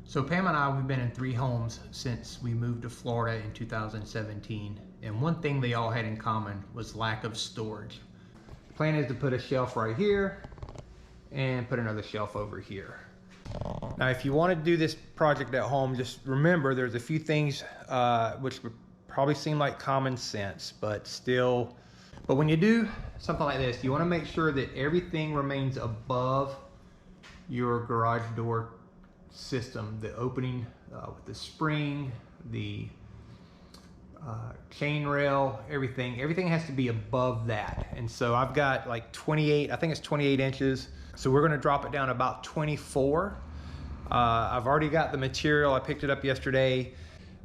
So Pam and I, we've been in 3 homes since we moved to Florida in 2017. And one thing they all had in common was lack of storage. The plan is to put a shelf right here and put another shelf over here. Now, if you want to do this project at home, just remember there's a few things which would probably seem like common sense, but when you do something like this, you want to make sure that everything remains above your garage door system, the opening with the spring, the chain rail, everything has to be above that. And so I've got like 28, I think it's 28 inches. So we're going to drop it down about 24. I've already got the material. I picked it up yesterday.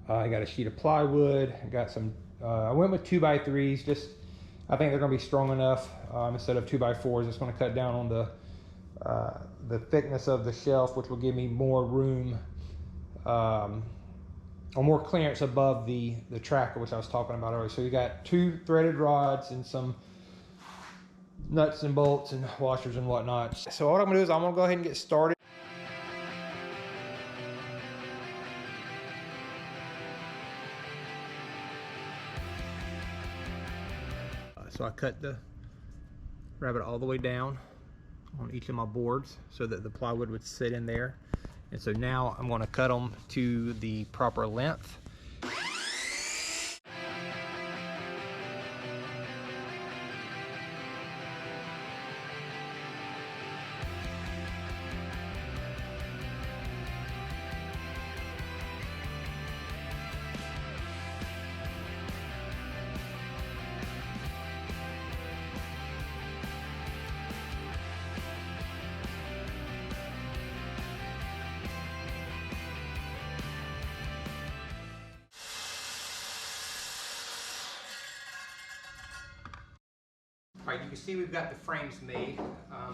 I got a sheet of plywood. I got some, I went with 2x3s. Just, I think they're going to be strong enough instead of 2x4s. It's going to cut down on the thickness of the shelf, which will give me more room or more clearance above the tracker, which I was talking about earlier. So you got 2 threaded rods and some nuts and bolts and washers and whatnot. So what I'm gonna do is I'm gonna go ahead and get started. So I cut the rabbet all the way down on each of my boards so that the plywood would sit in there. And so now I'm going to cut them to the proper length. All right, you can see we've got the frames made.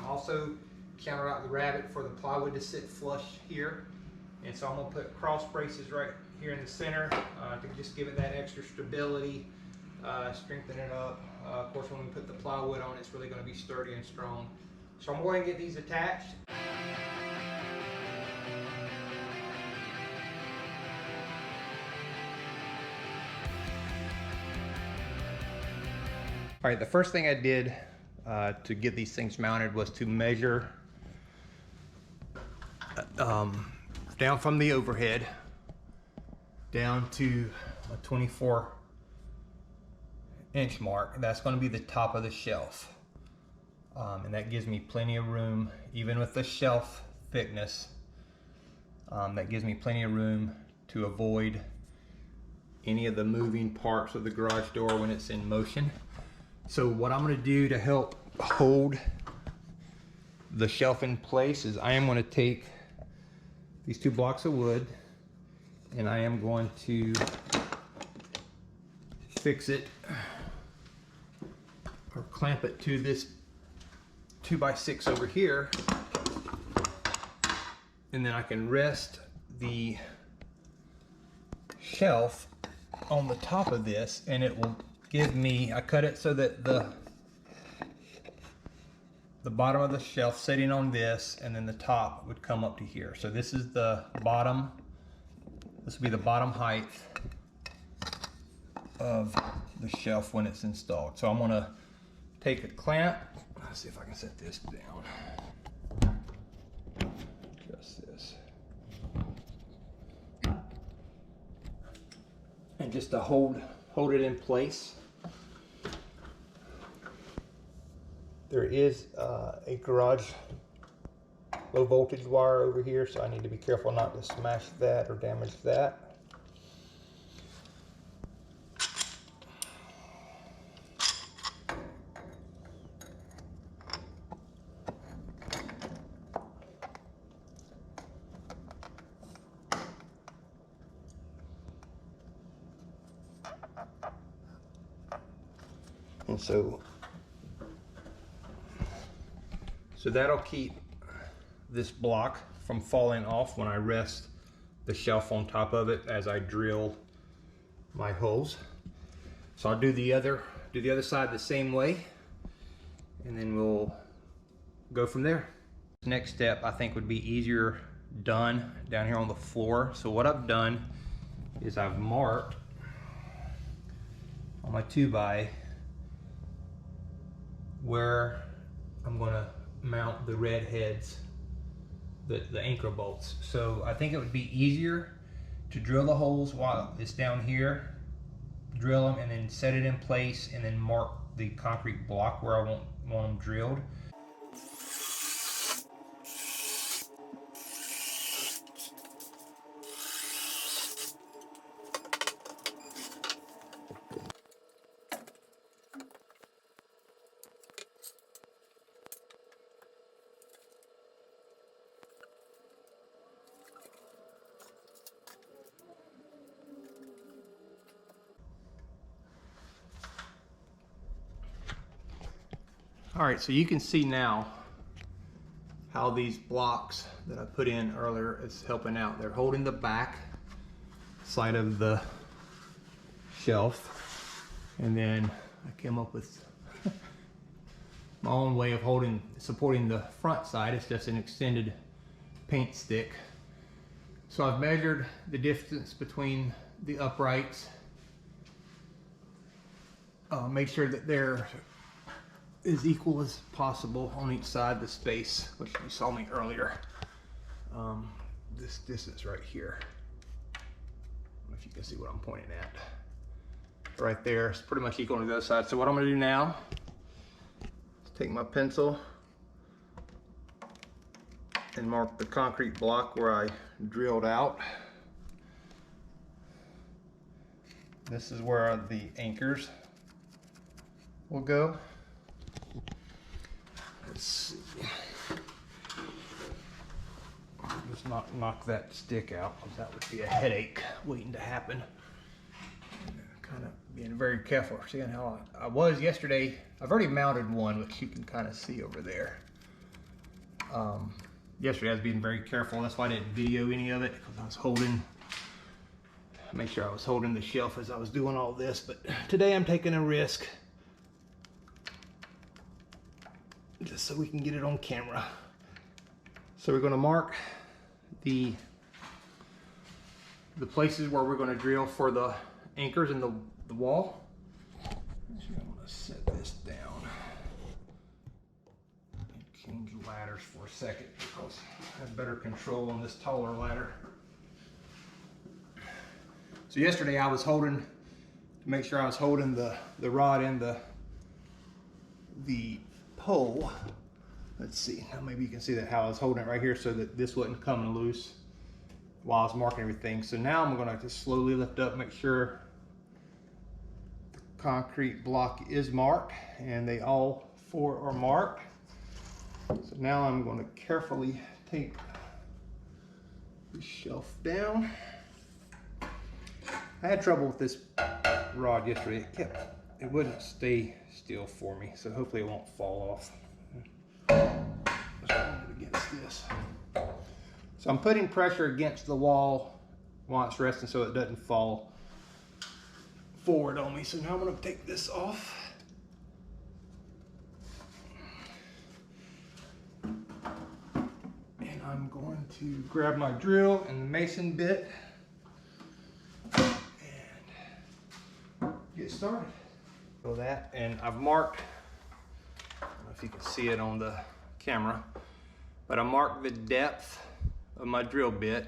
Also counted out the rabbet for the plywood to sit flush here. And so I'm gonna put cross braces right here in the center to just give it that extra stability, strengthen it up. Of course, when we put the plywood on, it's really gonna be sturdy and strong. So I'm going to get these attached. All right, the first thing I did to get these things mounted was to measure down from the overhead down to a 24-inch mark. That's going to be the top of the shelf. And that gives me plenty of room, even with the shelf thickness, that gives me plenty of room to avoid any of the moving parts of the garage door when it's in motion. So what I'm going to do to help hold the shelf in place is I am going to take these 2 blocks of wood and I am going to fix it or clamp it to this 2x6 over here, and then I can rest the shelf on the top of this and it will give me, I cut it so that the bottom of the shelf sitting on this and then the top would come up to here. So this is the bottom, this will be the bottom height of the shelf when it's installed. So I'm gonna take a clamp, let's see if I can set this down. Just this. And just to hold it in place. There is a garage low voltage wire over here, so I need to be careful not to smash that or damage that. And so that'll keep this block from falling off when I rest the shelf on top of it as I drill my holes. So I'll do the other side the same way, and then we'll go from there. Next step I think would be easier done down here on the floor. So what I've done is I've marked on my 2x where I'm gonna mount the red heads, the anchor bolts. So I think it would be easier to drill the holes while it's down here, drill them and then set it in place and then mark the concrete block where I want them drilled. All right, so you can see now how these blocks that I put in earlier is helping out. They're holding the back side of the shelf, and then I came up with my own way of supporting the front side. It's just an extended paint stick. So I've measured the distance between the uprights. Make sure that they're as equal as possible on each side, the space, which you saw me earlier. This distance right here. I don't know if you can see what I'm pointing at. Right there, it's pretty much equal to the other side. So what I'm gonna do now is take my pencil and mark the concrete block where I drilled out. This is where the anchors will go. Let's see. Just knock that stick out, because that would be a headache waiting to happen. Kind of being very careful, seeing how I was yesterday. I've already mounted one, which you can kind of see over there. Yesterday I was being very careful. That's why I didn't video any of it, because I was make sure I was holding the shelf as I was doing all this. But today I'm taking a risk, just so we can get it on camera. So we're going to mark the places where we're going to drill for the anchors in the wall. Actually, I'm going to set this down and change ladders for a second, because I have better control on this taller ladder. So yesterday I was holding, to make sure I was holding the rod in the pole. Let's see, now maybe you can see that how I was holding it right here so that this wasn't coming loose while I was marking everything. So now I'm gonna just slowly lift up, make sure the concrete block is marked, and they all 4 are marked. So now I'm gonna carefully take the shelf down. I had trouble with this rod yesterday. It wouldn't stay still for me, so hopefully it won't fall off. Let's hold it against this. So I'm putting pressure against the wall while it's resting so it doesn't fall forward on me. So now I'm going to take this off. And I'm going to grab my drill and the mason bit and get started. So that, and I've marked, I don't know if you can see it on the camera, but I marked the depth of my drill bit,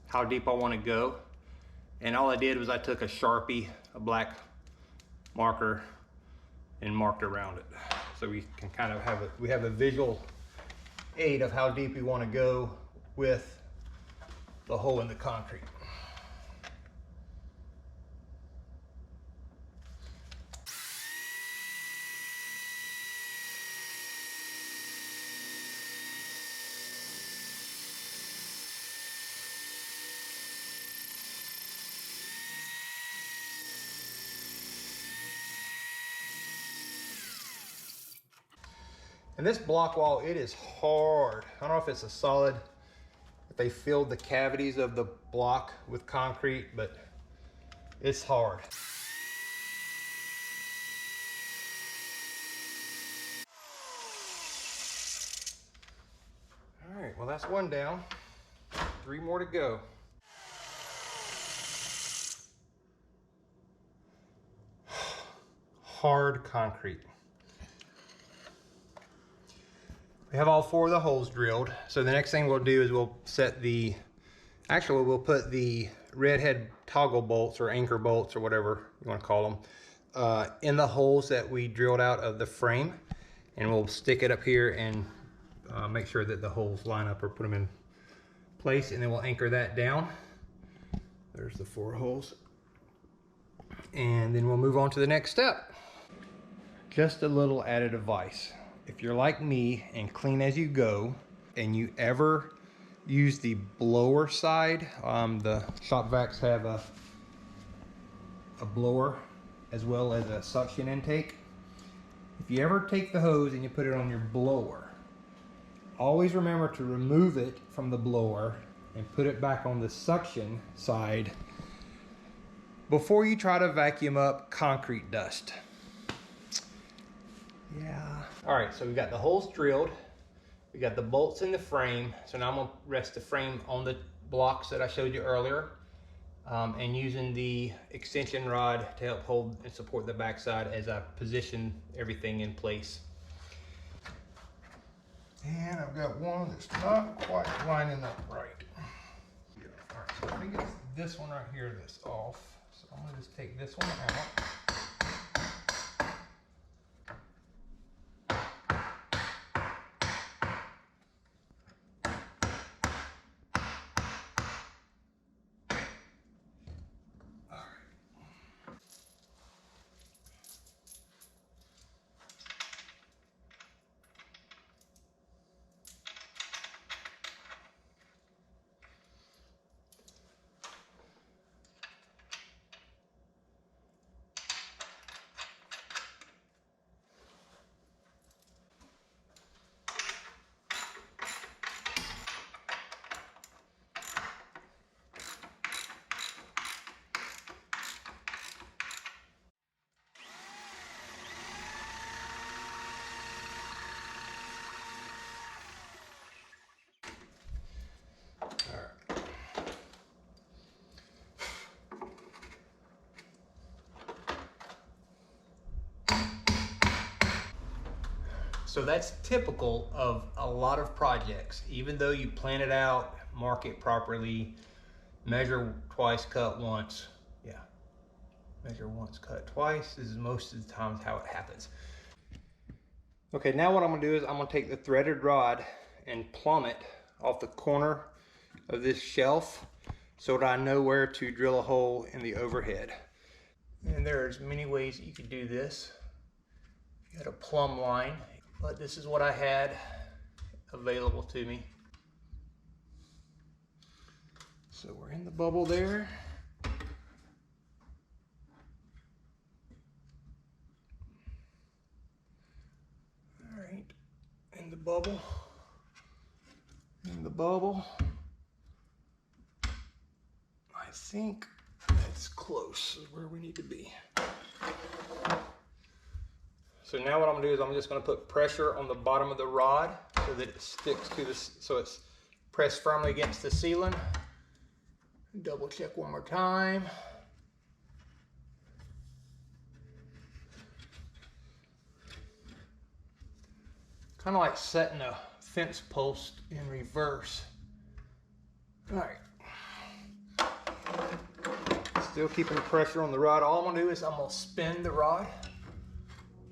how deep I want to go, and all I did was I took a Sharpie, a black marker, and marked around it. So we can kind of have a visual aid of how deep we want to go with the hole in the concrete. And this block wall, it is hard. I don't know if it's a solid, if they filled the cavities of the block with concrete, but it's hard. All right, well, that's one down. 3 more to go. Hard concrete. We have all 4 of the holes drilled. So the next thing we'll do is we'll set the, actually we'll put the redhead toggle bolts or anchor bolts or whatever you want to call them in the holes that we drilled out of the frame. And we'll stick it up here and make sure that the holes line up or put them in place, and then we'll anchor that down. There's the 4 holes. And then we'll move on to the next step. Just a little added advice. If you're like me and clean as you go, and you ever use the blower side, the shop vacs have a blower as well as a suction intake. If you ever take the hose and you put it on your blower, always remember to remove it from the blower and put it back on the suction side before you try to vacuum up concrete dust. Yeah. All right, so we got the holes drilled. We got the bolts in the frame. So now I'm gonna rest the frame on the blocks that I showed you earlier, and using the extension rod to help hold and support the backside as I position everything in place. And I've got one that's not quite lining up right. All right, so I think it's this one right here that's off. So I'm gonna just take this one out. So that's typical of a lot of projects. Even though you plan it out, mark it properly, measure twice, cut once. Yeah, measure once, cut twice. This is most of the times how it happens. Okay, now what I'm gonna do is I'm gonna take the threaded rod and plumb it off the corner of this shelf so that I know where to drill a hole in the overhead. And there's many ways that you could do this. You got a plumb line, but this is what I had available to me. So we're in the bubble there. All right, in the bubble, in the bubble. I think that's close to where we need to be. So now what I'm gonna do is I'm just gonna put pressure on the bottom of the rod so that it sticks to this, so it's pressed firmly against the ceiling. Double check one more time. Kind of like setting a fence post in reverse. All right. Still keeping the pressure on the rod. All I'm gonna do is I'm gonna spin the rod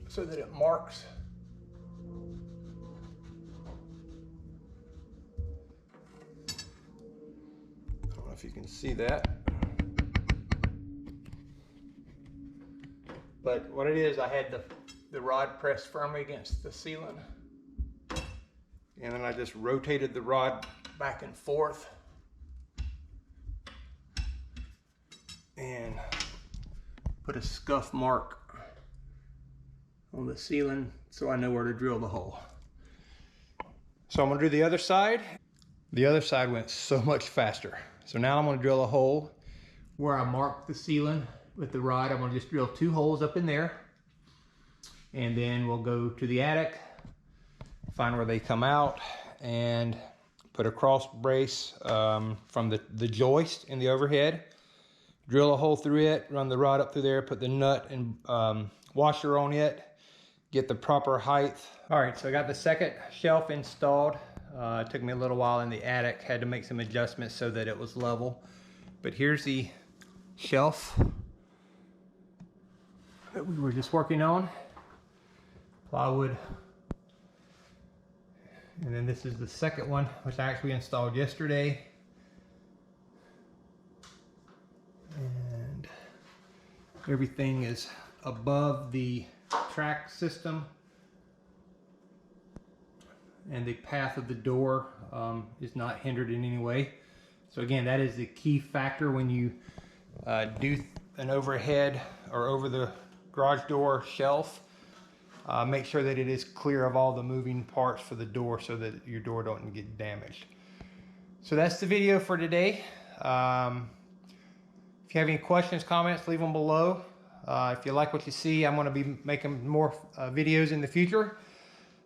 so that it marks. I don't know if you can see that. But what it is, I had the rod pressed firmly against the ceiling. And then I just rotated the rod back and forth. And put a scuff mark on the ceiling so I know where to drill the hole. So I'm gonna do the other side. The other side went so much faster. So now I'm gonna drill a hole where I marked the ceiling with the rod. I'm gonna just drill 2 holes up in there. And then we'll go to the attic, find where they come out, and put a cross brace from the joist in the overhead, drill a hole through it, run the rod up through there, put the nut and washer on it, get the proper height. All right, so I got the second shelf installed. It took me a little while in the attic, had to make some adjustments so that it was level. But here's the shelf that we were just working on. Plywood. And then this is the second one, which I actually installed yesterday. And everything is above the track system. And the path of the door is not hindered in any way. So again, that is the key factor when you do an overhead or over the garage door shelf. Make sure that it is clear of all the moving parts for the door so that your door don't get damaged. So that's the video for today. If you have any questions, comments, leave them below. If you like what you see, I'm going to be making more videos in the future.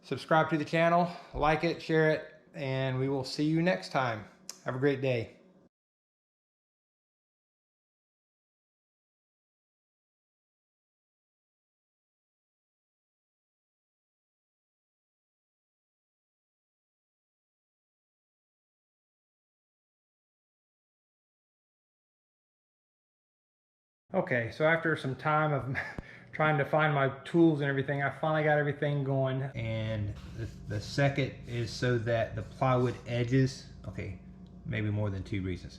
Subscribe to the channel, like it, share it, and we will see you next time. Have a great day. Okay, so after some time of trying to find my tools and everything, I finally got everything going. And the second is so that the plywood edges, okay, maybe more than 2 reasons.